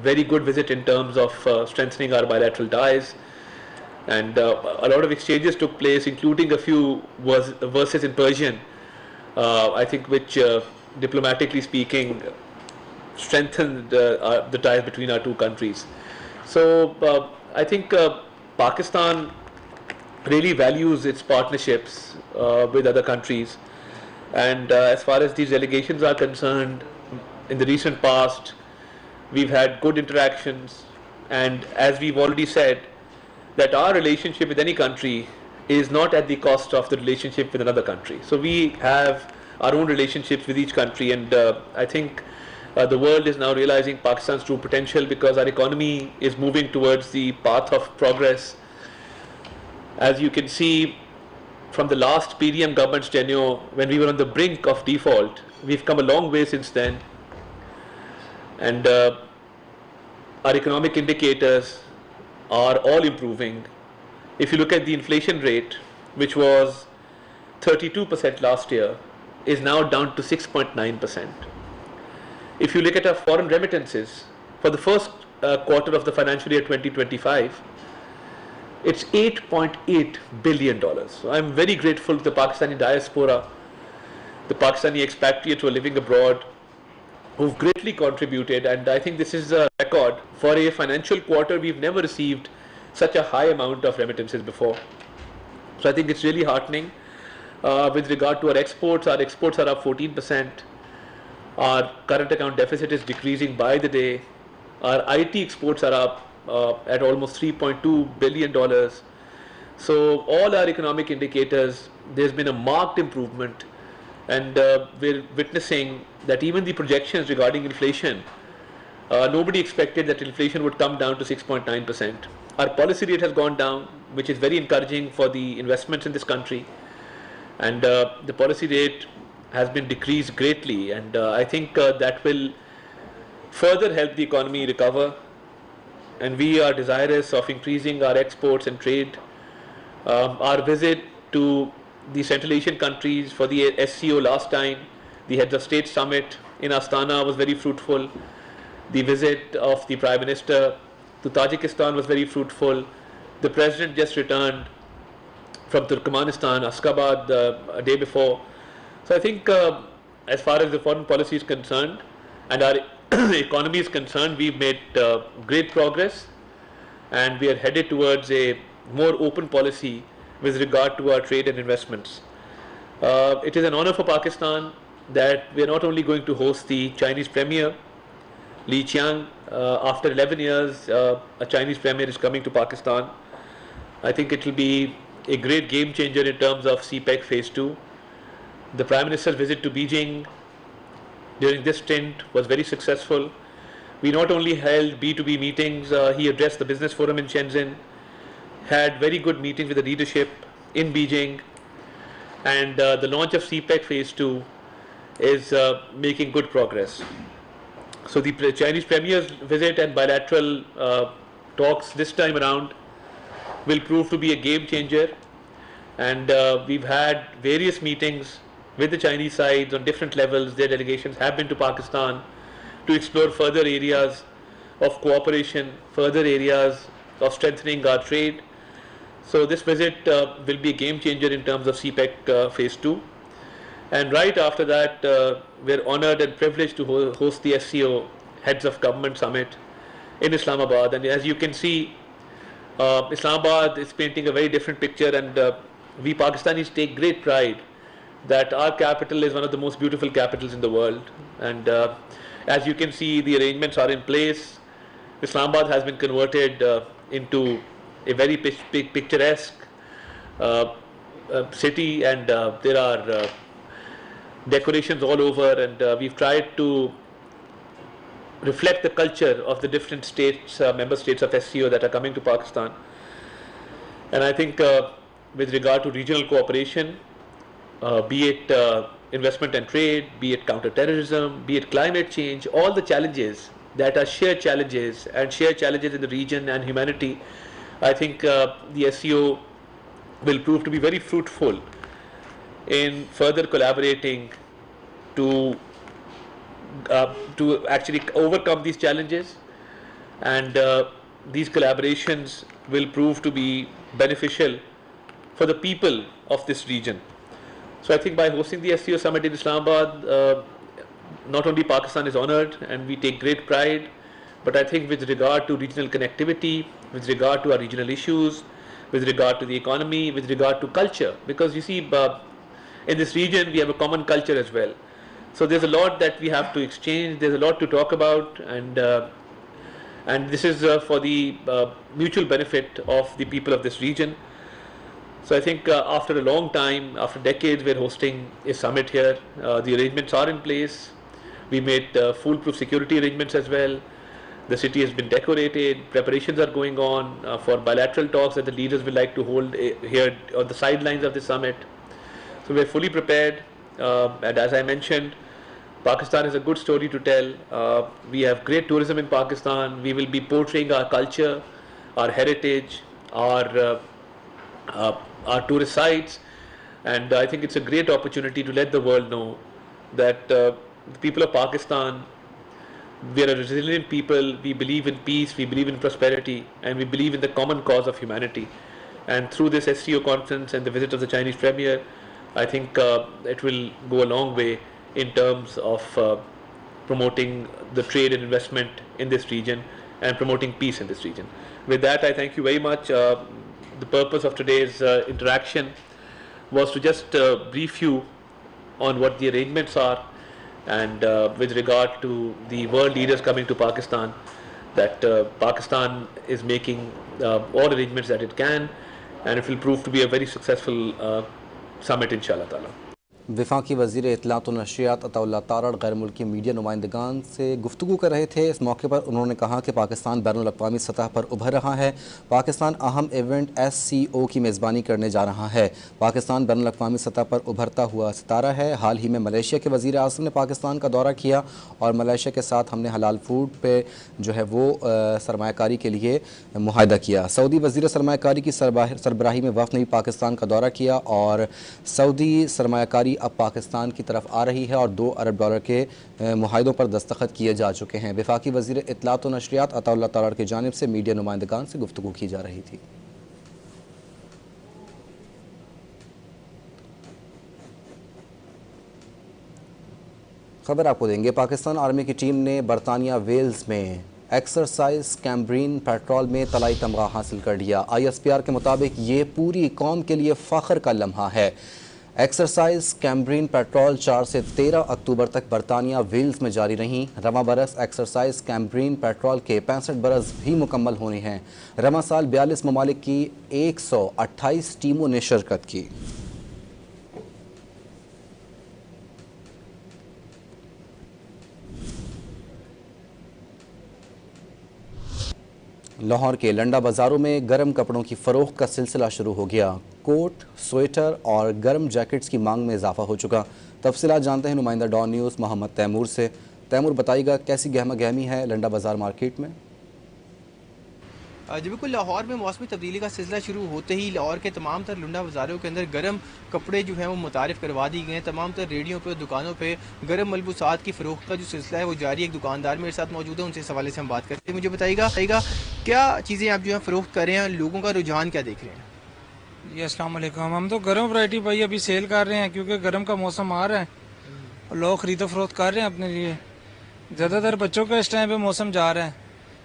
very good visit in terms of strengthening our bilateral ties, and a lot of exchanges took place, including a few verses in Persian, I think, which diplomatically speaking strengthened the ties between our two countries. So I think Pakistan really values its partnerships with other countries. And as far as these delegations are concerned, in the recent past, we've had good interactions. And as we've already said, that our relationship with any country is not at the cost of the relationship with another country. So we have our own relationships with each country, and I think the world is now realizing Pakistan's true potential because our economy is moving towards the path of progress. As you can see from the last PDM government's tenure, when we were on the brink of default, we've come a long way since then. And our economic indicators are all improving. If you look at the inflation rate, which was 32% last year, is now down to 6.9%. If you look at our foreign remittances for the first quarter of the financial year 2025, it's $8.8 billion. So I'm very grateful to the Pakistani diaspora, the Pakistani expatriates who are living abroad, who've greatly contributed, and I think this is a record. For a financial quarter, we've never received such a high amount of remittances before. So I think it's really heartening. With regard to our exports are up 14%. Our current account deficit is decreasing by the day. Our IT exports are up at almost $3.2 billion. So all our economic indicators, there's been a marked improvement, and we're witnessing that even the projections regarding inflation, nobody expected that inflation would come down to 6.9%. Our policy rate has gone down, which is very encouraging for the investments in this country, and the policy rate has been decreased greatly, and I think that will further help the economy recover, and we are desirous of increasing our exports and trade. Our visit to the Central Asian countries for the SCO last time, the Heads of State Summit in Astana, was very fruitful. The visit of the Prime Minister to Tajikistan was very fruitful. The President just returned from Turkmenistan, Ashgabat, a day before. So I think as far as the foreign policy is concerned and our economy is concerned, we've made great progress, and we are headed towards a more open policy with regard to our trade and investments. It is an honor for Pakistan that we are not only going to host the Chinese Premier, Li Qiang. After 11 years, a Chinese Premier is coming to Pakistan. I think it will be a great game changer in terms of CPEC Phase 2. The Prime Minister's visit to Beijing during this stint was very successful. We not only held B2B meetings, he addressed the business forum in Shenzhen, had very good meetings with the leadership in Beijing, and the launch of CPEC Phase 2 is making good progress. So the Chinese Premier's visit and bilateral talks this time around will prove to be a game changer, and we've had various meetings with the Chinese sides on different levels. Their delegations have been to Pakistan to explore further areas of cooperation, further areas of strengthening our trade. So this visit will be a game changer in terms of CPEC Phase 2. And right after that, we're honored and privileged to host the SCO Heads of Government Summit in Islamabad. And as you can see, Islamabad is painting a very different picture, and we Pakistanis take great pride that our capital is one of the most beautiful capitals in the world. And as you can see, the arrangements are in place. Islamabad has been converted into a very picturesque city, and there are decorations all over, and we've tried to reflect the culture of the different states, member states of SCO that are coming to Pakistan. And I think with regard to regional cooperation, be it investment and trade, be it counter-terrorism, be it climate change, all the challenges that are shared challenges and shared challenges in the region and humanity, I think the SCO will prove to be very fruitful in further collaborating to actually overcome these challenges and these collaborations will prove to be beneficial for the people of this region. So I think by hosting the SCO summit in Islamabad, not only Pakistan is honored and we take great pride, but I think with regard to regional connectivity, with regard to our regional issues, with regard to the economy, with regard to culture, because you see, in this region we have a common culture as well. So there's a lot that we have to exchange, there's a lot to talk about, and this is for the mutual benefit of the people of this region. So I think after a long time, after decades, we're hosting a summit here. The arrangements are in place. We made foolproof security arrangements as well. The city has been decorated. Preparations are going on for bilateral talks that the leaders will like to hold here on the sidelines of the summit. So we're fully prepared. And as I mentioned, Pakistan is a good story to tell. We have great tourism in Pakistan. We will be portraying our culture, our heritage, our tourist sites, and I think it's a great opportunity to let the world know that the people of Pakistan, we are a resilient people. We believe in peace, we believe in prosperity, and we believe in the common cause of humanity. And through this SCO conference and the visit of the Chinese Premier, I think it will go a long way in terms of promoting the trade and investment in this region and promoting peace in this region. With that, I thank you very much. The purpose of today's interaction was to just brief you on what the arrangements are, and with regard to the world leaders coming to Pakistan, that Pakistan is making all arrangements that it can, and it will prove to be a very successful summit, inshallah ta'ala. वफाकी वज़ीर इत्तलात व नशरियात अता तारड़ गैर मुल्की media नुमाइंदगान से गुफ्तगू कर रहे थे। इस मौके पर उन्होंने कहा कि पाकिस्तान बैनुल अक़वामी सतह पर उभर रहा है। पाकिस्तान अहम इवेंट SCO की मेज़बानी करने जा रहा है। पाकिस्तान बैनुल अक़वामी सतह पर उभरता हुआ सितारा है। हाल ही में मलेशिया के वज़ीर आज़म ने पाकिस्तान का दौरा किया और मलेशिया के साथ हमने हलाल फूड पे जो है वो सरमायाकारी के लिए मुआहदा किया। सऊदी वज़ीर सरमायाकारी की सरबराही में वफ़द ने भी पाकिस्तान का दौरा किया और सऊदी सरमायाकारी अब पाकिस्तान की तरफ आ रही है और $2 अरब के मुआहदों पर दस्तखत किए जा चुके हैं। वफाकी वज़ीर इत्तलात व नशरियात अता तारड़ की जानिब से मीडिया नुमाइंदगान से गुफ्तगू की जा रही थी। खबर आपको देंगे, पाकिस्तान आर्मी की टीम ने बरतानिया वेल्स में एक्सरसाइज कैम्ब्रीन पेट्रोल में तलाई तमगा हासिल कर लिया। ISPR के मुताबिक ये पूरी कौम के लिए फ़ख्र का लम्हा है। एक्सरसाइज कैम्ब्रीन पेट्रोल 4 से 13 अक्टूबर तक बरतानिया वेल्स में जारी रही। रवा बरस एक्सरसाइज कैम्ब्रीन पेट्रोल के 65 बरस भी मुकम्मल होने हैं। रवा साल 42 ममालिक की 128 टीमों ने शिरकत की। लाहौर के लंडा बाज़ारों में गर्म कपड़ों की फ़रोख्त का सिलसिला शुरू हो गया। कोट, स्वेटर और गर्म जैकेट्स की मांग में इजाफा हो चुका। तफसीलात जानते हैं नुमाइंदा डॉन न्यूज़ मोहम्मद तैमूर से। तैमूर, बताइएगा कैसी गहमा गहमी है लंडा बाज़ार मार्केट में? जी बिल्कुल, लाहौर में मौसमी तब्दीली का सिलसिला शुरू होते ही लाहौर के तमाम तर लुंडा बाज़ारों के अंदर गर्म कपड़े जो हैं वो मुतारिफ़ करवा दी गए हैं। तमाम तर रेडियो पे, दुकानों पे गर्म मलबूसात की फ़रोख्त का जो सिलसिला है वो जारी। एक दुकानदार मेरे साथ मौजूद है, उनसे इस हवाले से हम बात करते हैं। मुझे बताइएगा क्या चीज़ें आप जो है फ़रोख्त कर रहे हैं, लोगों का रुझान क्या देख रहे हैं? जी अस्सलाम वालेकुम। हम तो गर्म वैरायटी भाई अभी सेल कर रहे हैं क्योंकि गर्म का मौसम आ रहा है और लोग ख़रीदो फरोख्त कर रहे हैं अपने लिए। ज़्यादातर बच्चों का इस टाइम पे मौसम जा रहा है